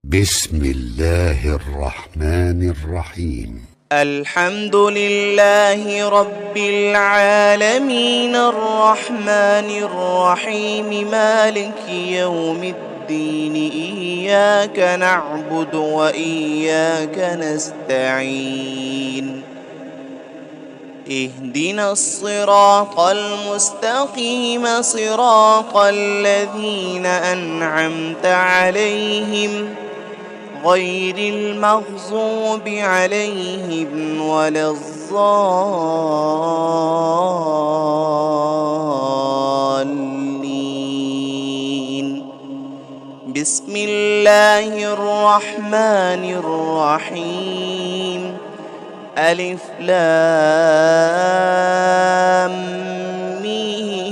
بسم الله الرحمن الرحيم. الحمد لله رب العالمين الرحمن الرحيم مالك يوم الدين إياك نعبد وإياك نستعين اهدنا الصراط المستقيم صراط الذين أنعمت عليهم غير المغضوب عليهم ولا الضالين. بسم الله الرحمن الرحيم. ألف لام ميم.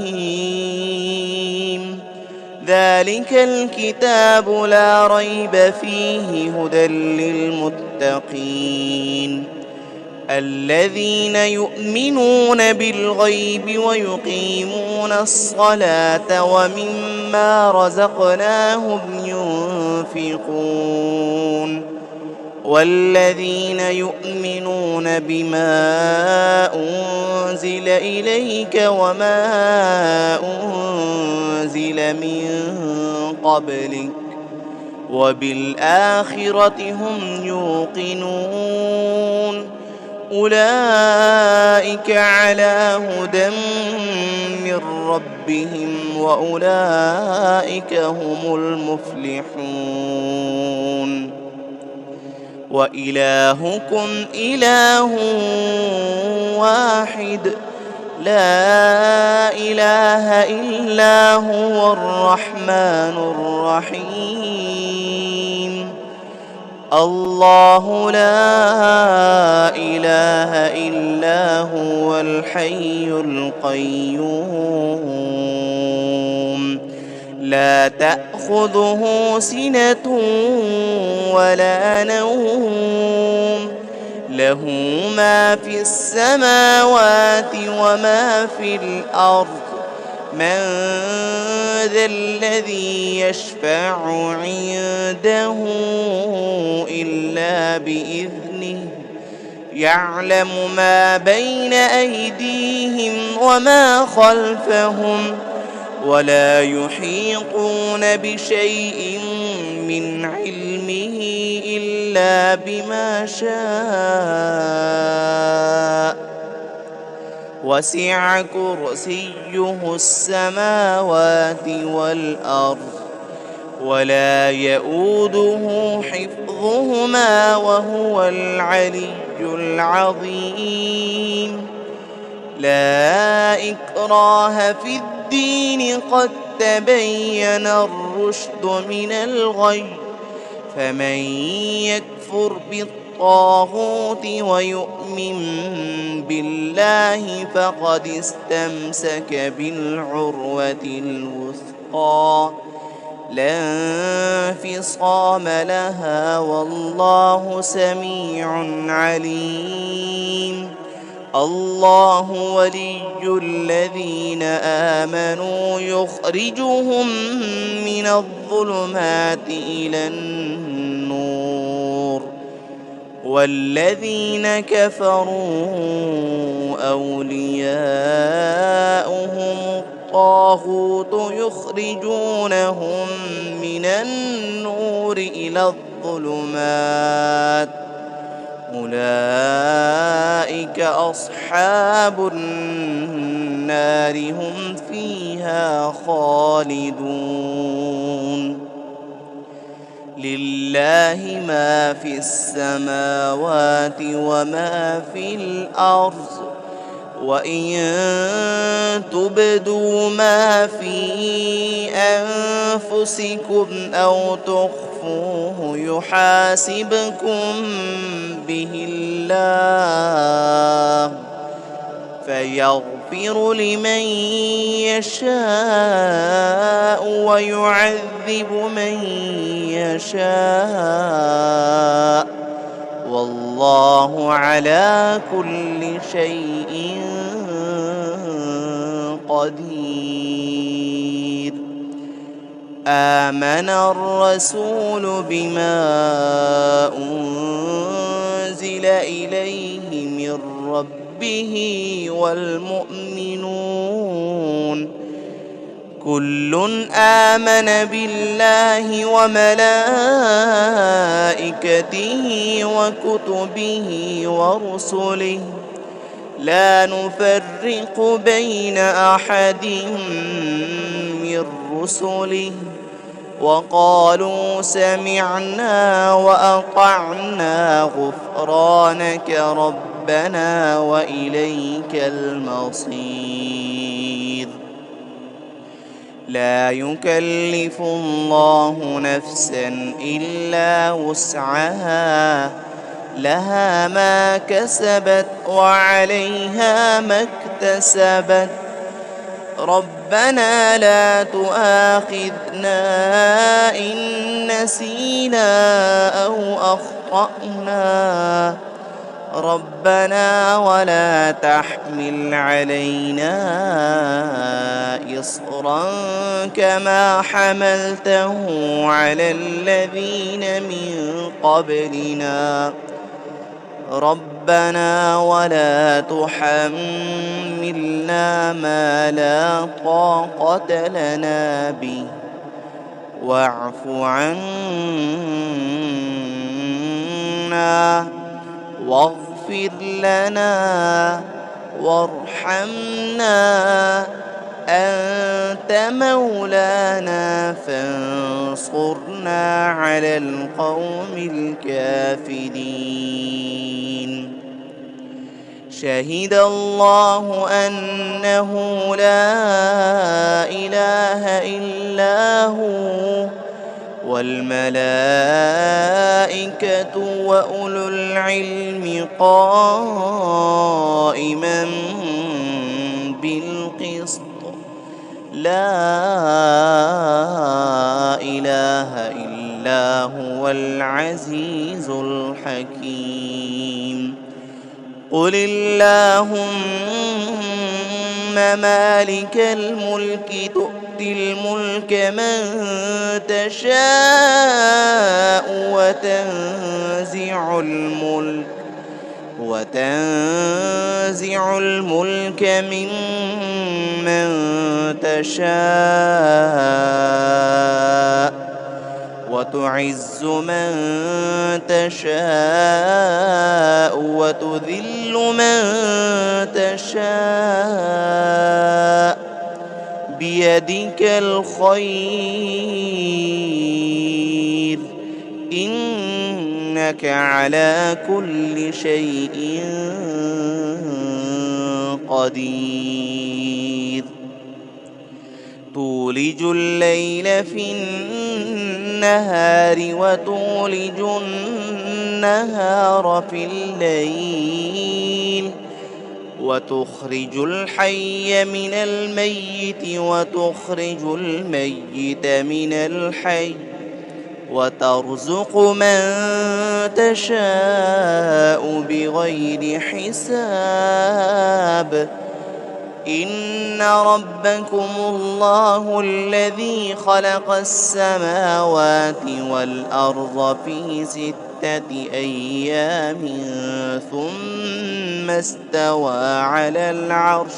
ذلك الكتاب لا ريب فيه هدى للمتقين الذين يؤمنون بالغيب ويقيمون الصلاة ومما رزقناهم ينفقون والذين يؤمنون بما أنزل إليك وما أنزل من قبلك وبالآخرة هم يوقنون أولئك على هدى من ربهم وأولئك هم المفلحون. وإلهكم إله واحد لا إله إلا هو الرحمن الرحيم. الله لا إله إلا هو الحي القيوم لا تأخذه سنة ولا نوم له ما في السماوات وما في الأرض من ذا الذي يشفع عنده إلا بإذنه يعلم ما بين أيديهم وما خلفهم ولا يحيطون بشيء من علمه إلا بما شاء وسع كرسيه السماوات والأرض ولا يؤوده حفظهما وهو العلي العظيم. لا إكراه في الدين قد تبين الرشد من الغي فمن يكفر بالطاغوت ويؤمن بالله فقد استمسك بالعروة الوثقى لا انفصام لها والله سميع عليم. الله ولي الذين آمنوا يخرجهم من الظلمات إلى النور والذين كفروا أولياؤهم الطاغوت يخرجونهم من النور إلى الظلمات أولئك أصحاب النار هم فيها خالدون. لله ما في السماوات وما في الأرض وإن تبدوا ما في أنفسكم أو تخفوه يحاسبكم به الله فيغفر لمن يشاء ويعذب من يشاء والله على كل شيء قدير. آمن الرسول بما أنزل إليه من ربه والمؤمنون كل آمن بالله وملائكته وكتبه ورسله لا نفرق بين أحد من رسله وقالوا سمعنا وأطعنا غفرانك ربنا وإليك المصير. لا يكلف الله نفسا إلا وسعها لها ما كسبت وعليها ما اكتسبت ربنا لا تؤاخذنا إن نسينا أو أخطأنا ربنا ولا تحمل علينا إصرا كما حملته على الذين من قبلنا ربنا ولا تحملنا ما لا طاقة لنا به واعف عنا واغفر لنا وارحمنا أنت مولانا فانصرنا على القوم الكافرين. شهد الله أنه لا إله إلا هو والملائكة وأولو العلم قائما بالقسط لا إله إلا هو العزيز الحكيم. قل اللهم مالك الملك تؤتي الملك من تشاء وتنزع الملك ممن تشاء وتعز من تشاء وتذل من تشاء بيدك الخير إنك على كل شيء قدير. تولج الليل في النهار وتولج النهار في الليل وتخرج الحي من الميت وتخرج الميت من الحي وترزق من تشاء بغير حساب. إن ربكم الله الذي خلق السماوات والأرض في 6 أيام ثم استوى على العرش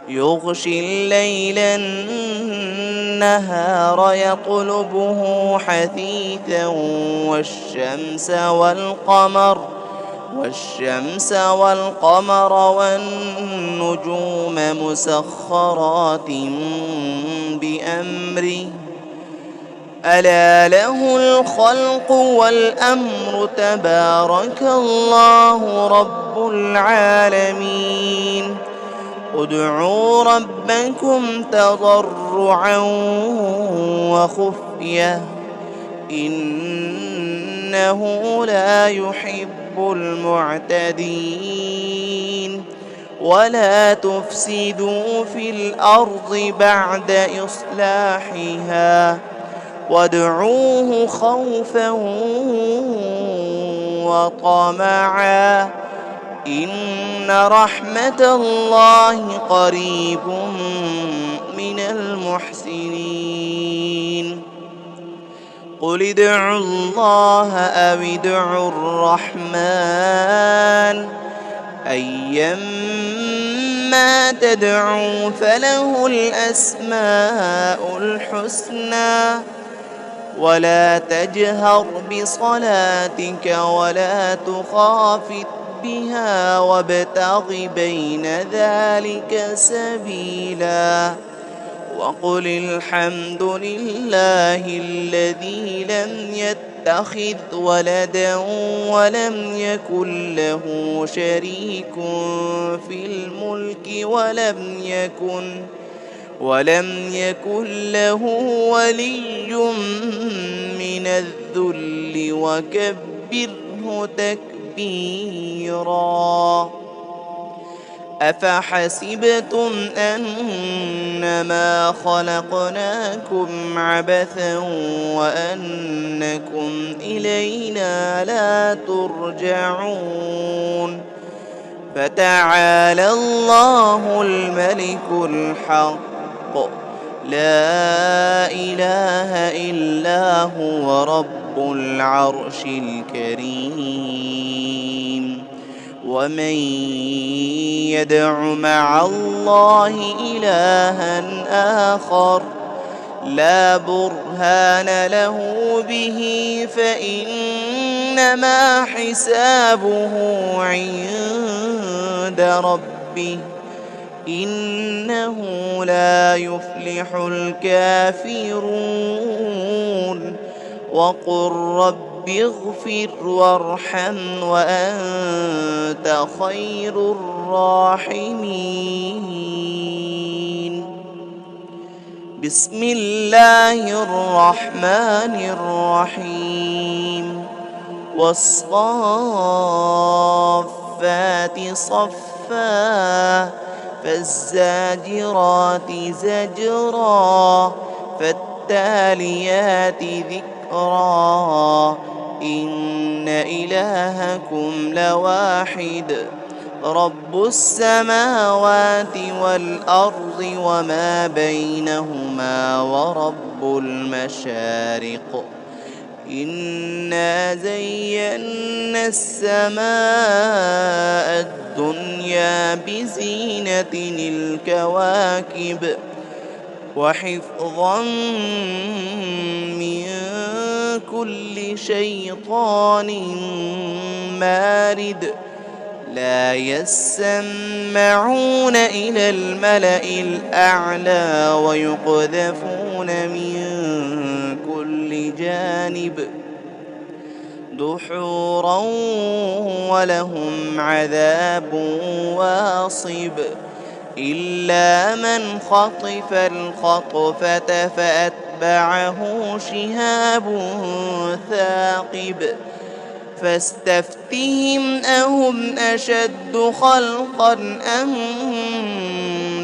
يغشي الليل النهار يطلبه حثيثا والشمس والقمر والنجوم مسخرات بأمره ألا له الخلق والأمر تبارك الله رب العالمين. ادعوا ربكم تضرعا وخفية إنه لا يحب المعتدين. ولا تفسدوا في الأرض بعد إصلاحها وادعوه خوفا وطمعا إن رحمة الله قريب من من المحسنين قل ادعوا الله أو ادعوا الرحمن أيما تدعوا فله الأسماء الحسنى ولا تجهر بصلاتك ولا تخافت بها وابتغ بين ذلك سبيلا وقل الحمد لله الذي لم يتخذ ولدا ولم يكن له شريك في الملك ولم يكن له ولي من الذل وكبره تكبيرا أفحسبتم أنما خلقناكم عبثا وأنكم إلينا لا ترجعون فتعالى الله الملك الحق لا إله إلا هو رب العرش الكريم ومن يدع مع الله إلها آخر لا برهان له به فإنما حسابه عند ربه إنه لا يفلح الكافرون وقل رب اغفر وارحم وأنت خير الراحمين بسم الله الرحمن الرحيم والصافات صفا فالزاجرات زجرا فالتاليات ذكرا إن إلهكم لواحد رب السماوات والأرض وما بينهما ورب المشارق إنا زينا السماء الدنيا بزينة الكواكب وحفظا من كل شيطان مارد لا يسمعون إلى الملأ الأعلى ويقذفون من كل جانب دحورا ولهم عذاب واصب إلا من خطف الخطفة فأتبعه شهاب ثاقب فاستفتهم أهم أشد خلقا أم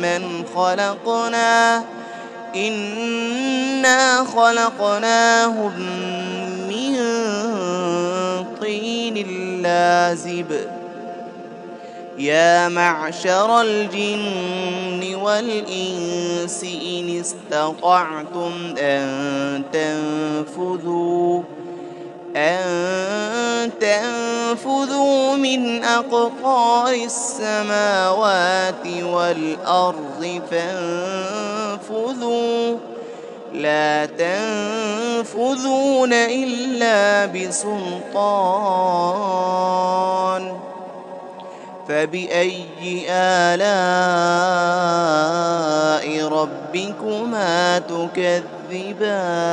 من خلقنا إنا خلقناهم من طين لازب يا معشر الجن والإنس إن استطعتم أن تنفذوا من أقطار السماوات والأرض فانفذوا لا تنفذون إلا بسلطان فبأي آلاء ربكما تكذبان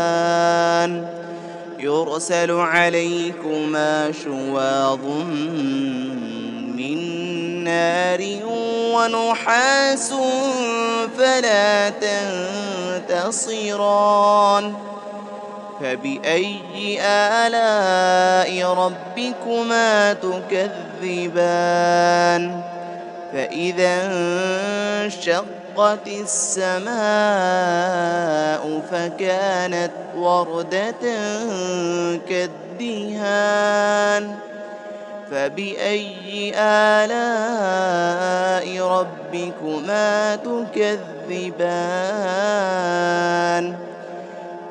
يرسل عليكما شواظ من نار ونحاس فلا تنتصران فبأي آلاء ربكما تكذبان فإذا انشقت السماء فكانت وردة كالدهان فبأي آلاء ربكما تكذبان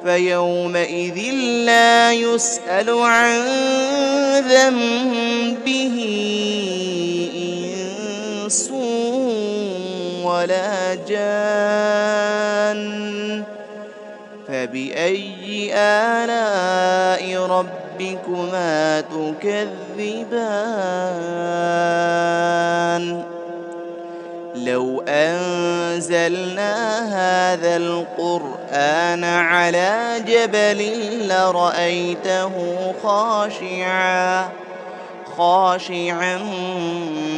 فيومئذ لا يسأل عن ذنبه إنس ولا جان فبأي آلاء ربكما تكذبان لو أنزلنا هذا القرآن على جبل لرأيته خاشعا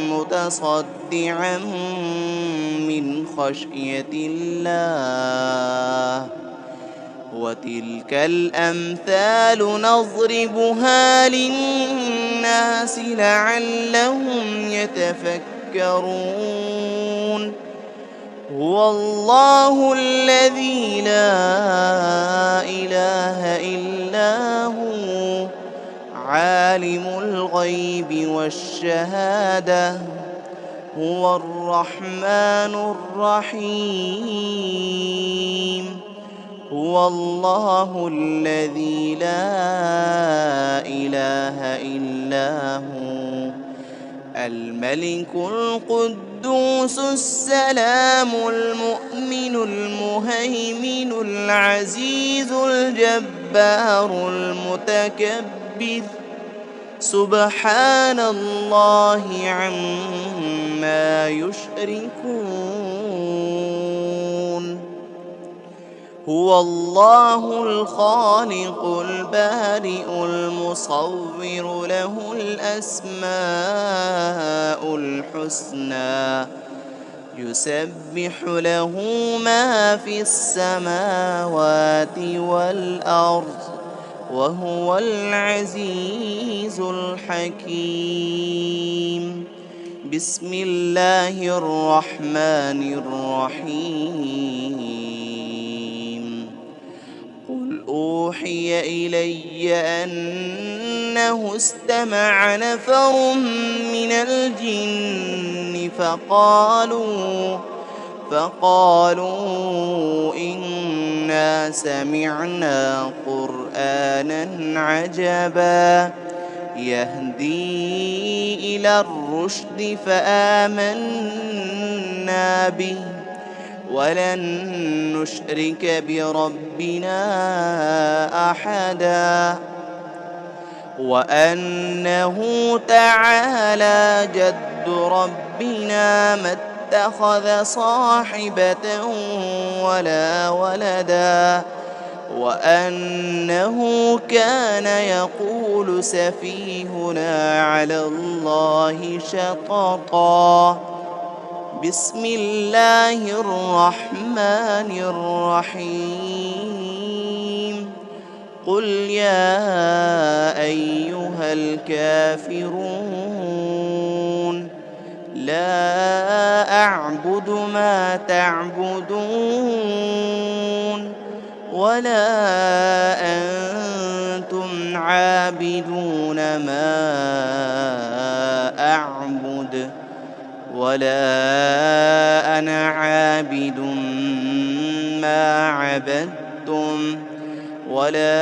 متصدعا من خشية الله وتلك الأمثال نضربها للناس لعلهم يتفكرون هو الله الذي لا إله إلا هو عالم الغيب والشهادة هو الرحمن الرحيم هو الله الذي لا إله إلا هو الملك القدوس السلام المؤمن المهيمن العزيز الجبار المتكبر سبحان الله عما يشركون هو الله الخالق البارئ المصور له الأسماء الحسنى يسبح له ما في السماوات والأرض وهو العزيز الحكيم بسم الله الرحمن الرحيم قل أوحي إلي أنه استمع نفر من الجن فقالوا إنا سمعنا قرآنا عجبا يهدي إلى الرشد فآمنا به ولن نشرك بربنا أحدا وأنه تعالى جد ربنا ما اتخذ صاحبة ولا ولدا وأنه كان يقول سفيهنا على الله شططا بسم الله الرحمن الرحيم قل يا أيها الكافرون لا أعبد ما تعبدون ولا أنتم عابدون ما أعبد ولا أنا عابد ما عبدتم ولا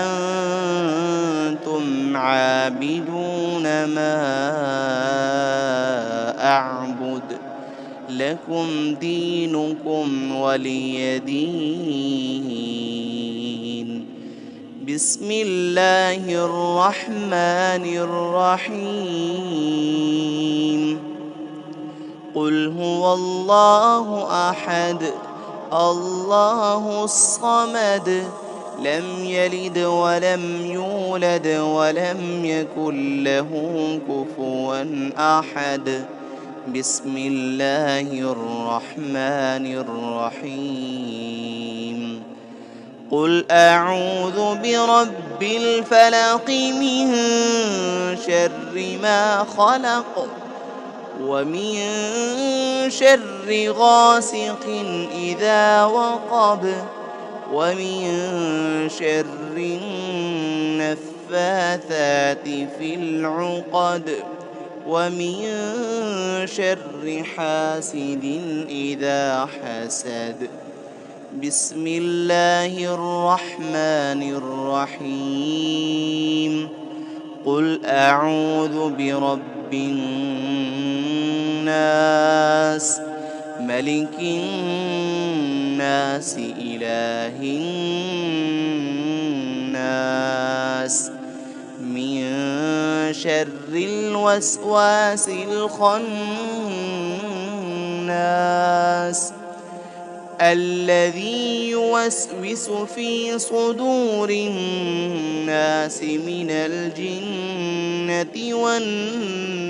أنتم عابدون ما أعبد لكم دينكم ولي دين بسم الله الرحمن الرحيم قل هو الله أحد الله الصمد لم يلد ولم يولد ولم يكن له كفوا أحد بسم الله الرحمن الرحيم قل أعوذ برب الفلق من شر ما خلق ومن شر غاسق إذا وقب ومن شر النفاثات في العقد ومن شر حاسد إذا حسد. بسم الله الرحمن الرحيم. قل أعوذ برب الناس ملك الناس إله الناس من شر الوسواس الخناس الذي يوسوس في صدور الناس من الجنة والناس.